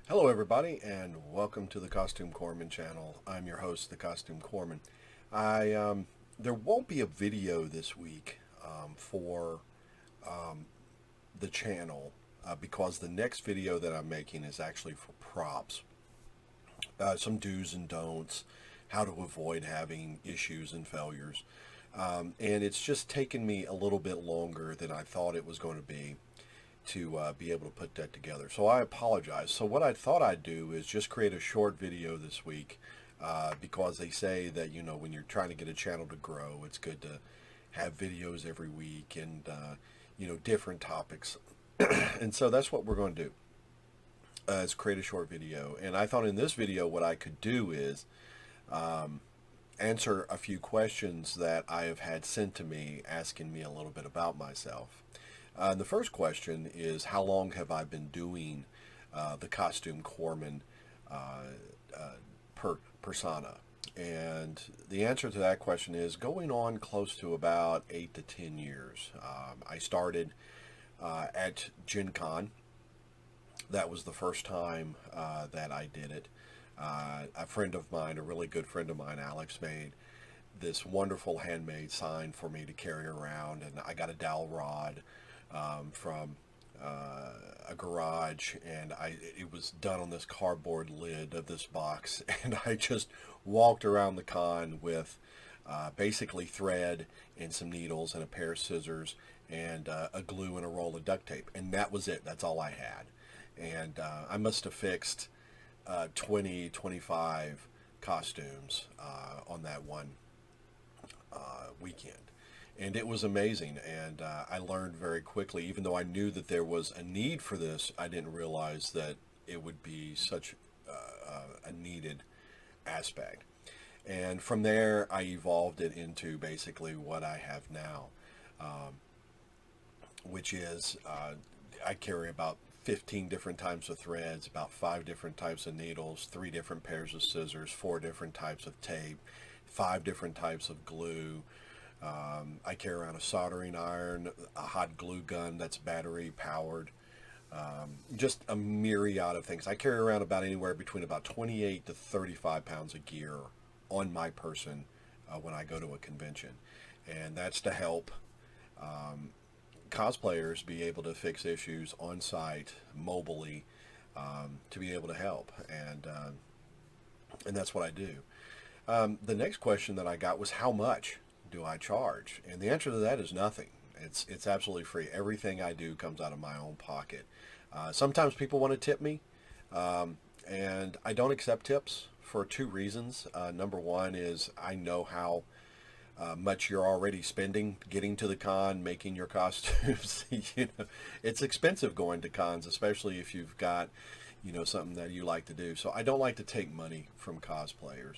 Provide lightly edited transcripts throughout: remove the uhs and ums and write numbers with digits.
Hello, everybody, and welcome to the Costume Corpsman channel. I'm your host, the Costume Corpsman. There won't be a video this week for the channel because the next video that I'm making is actually for props. Some do's and don'ts, how to avoid having issues and failures. And it's just taken me a little bit longer than I thought it was going to be able to put that together. So I apologize. So what I thought I'd do is just create a short video this week because they say that, when you're trying to get a channel to grow, it's good to have videos every week and, different topics. And so that's what we're going to do is create a short video. And I thought in this video what I could do is answer a few questions that I have had sent to me asking me a little bit about myself. The first question is, how long have I been doing the Costume Corpsman persona? And the answer to that question is going on close to about 8 to 10 years. I started at Gen Con. That was the first time that I did it. A friend of mine, a really good friend of mine, Alex, made this wonderful handmade sign for me to carry around, and I got a dowel rod from a garage, and it was done on this cardboard lid of this box, and I just walked around the con with basically thread and some needles and a pair of scissors and a glue and a roll of duct tape, and that was it. That's all I had. And I must have fixed 20, 25 costumes on that one weekend. And it was amazing, and I learned very quickly. Even though I knew that there was a need for this, I didn't realize that it would be such a needed aspect. And from there, I evolved it into basically what I have now, which is I carry about 15 different types of threads, about 5 different types of needles, 3 different pairs of scissors, 4 different types of tape, 5 different types of glue. I carry around a soldering iron, a hot glue gun that's battery powered, just a myriad of things. I carry around about anywhere between about 28 to 35 pounds of gear on my person when I go to a convention. And that's to help cosplayers be able to fix issues on site, mobily, to be able to help. And that's what I do. The next question that I got was, how much do I charge? And the answer to that is nothing. It's absolutely free. Everything I do comes out of my own pocket. Sometimes people want to tip me, and I don't accept tips for 2 reasons. Number one is I know how much you're already spending getting to the con, making your costumes. It's expensive going to cons, especially if you've got, something that you like to do. So I don't like to take money from cosplayers.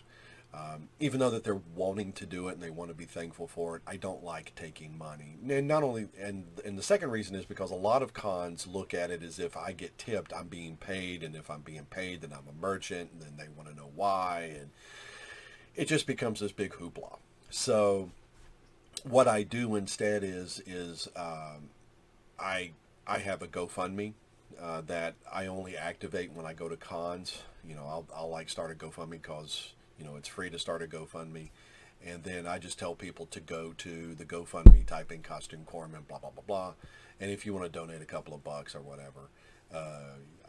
Even though that they're wanting to do it and they want to be thankful for it, I don't like taking money. And not only, and the second reason is because a lot of cons look at it as if I get tipped, I'm being paid, and if I'm being paid, then I'm a merchant, and then they want to know why, and it just becomes this big hoopla. So what I do instead is I have a GoFundMe that I only activate when I go to cons. I'll like start a GoFundMe because it's free to start a GoFundMe. And then I just tell people to go to the GoFundMe, type in Costume Corpsman, blah, blah, blah, blah. And if you want to donate a couple of bucks or whatever,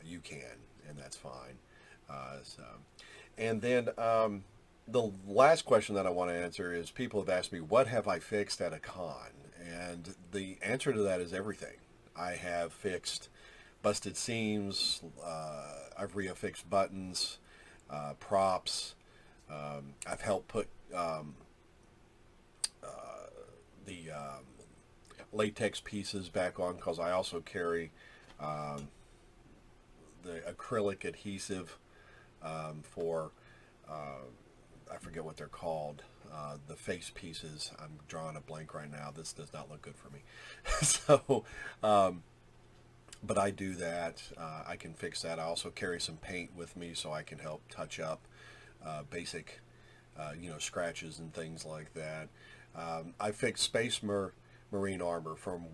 you can, and that's fine. And then the last question that I want to answer is, people have asked me, what have I fixed at a con? And the answer to that is everything. I have fixed busted seams, I've reaffixed buttons, props. I've helped put the latex pieces back on because I also carry the acrylic adhesive for, I forget what they're called, the face pieces. I'm drawing a blank right now. This does not look good for me. So, but I do that. I can fix that. I also carry some paint with me so I can help touch up basic, scratches and things like that. I fixed Marine armor from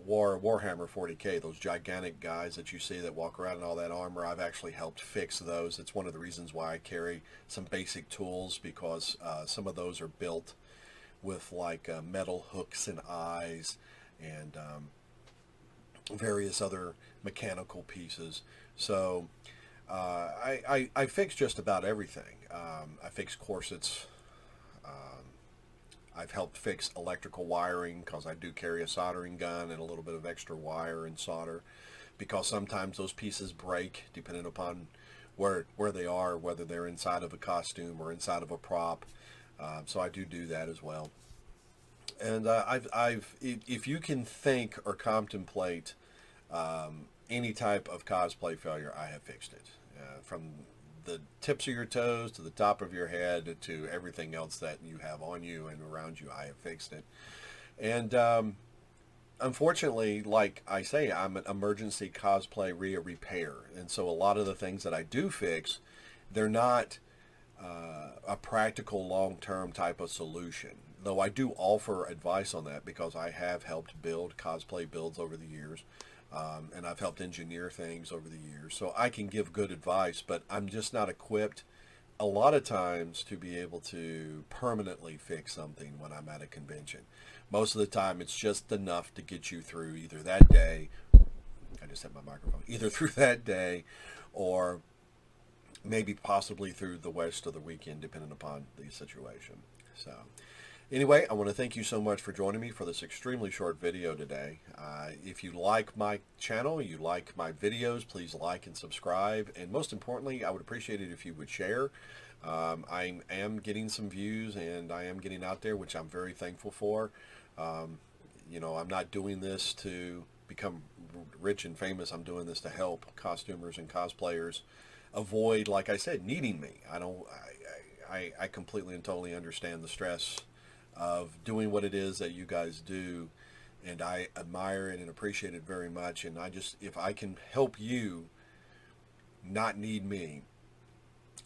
Warhammer 40K, those gigantic guys that you see that walk around in all that armor. I've actually helped fix those. It's one of the reasons why I carry some basic tools, because some of those are built with like metal hooks and eyes and various other mechanical pieces. So I fix just about everything. I fix corsets. I've helped fix electrical wiring, because I do carry a soldering gun and a little bit of extra wire and solder, because sometimes those pieces break depending upon where they are, whether they're inside of a costume or inside of a prop. So I do that as well. And if you can think or contemplate any type of cosplay failure, I have fixed it. From the tips of your toes to the top of your head to everything else that you have on you and around you, I have fixed it. And unfortunately, like I say, I'm an emergency cosplay repair, and so a lot of the things that I do fix, they're not a practical long-term type of solution. Though I do offer advice on that, because I have helped build cosplay builds over the years. And I've helped engineer things over the years. So I can give good advice, but I'm just not equipped a lot of times to be able to permanently fix something when I'm at a convention. Most of the time it's just enough to get you through either that day, I just hit my microphone, either through that day or maybe possibly through the rest of the weekend, depending upon the situation. So anyway, I want to thank you so much for joining me for this extremely short video today. If you like my channel, you like my videos, please like and subscribe. And most importantly, I would appreciate it if you would share. I am getting some views, and I am getting out there, which I'm very thankful for. You know, I'm not doing this to become rich and famous. I'm doing this to help costumers and cosplayers avoid, like I said, needing me. I completely and totally understand the stress of doing what it is that you guys do, and I admire it and appreciate it very much. And if I can help you not need me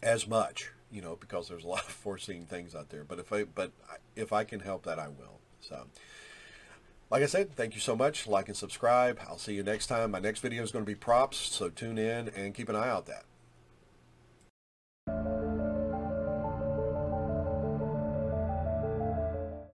as much, you know, because there's a lot of foreseen things out there, but if I can help that, I will. So like I said, thank you so much. Like and subscribe. I'll see you next time. My next video is going to be props, so tune in and keep an eye out that.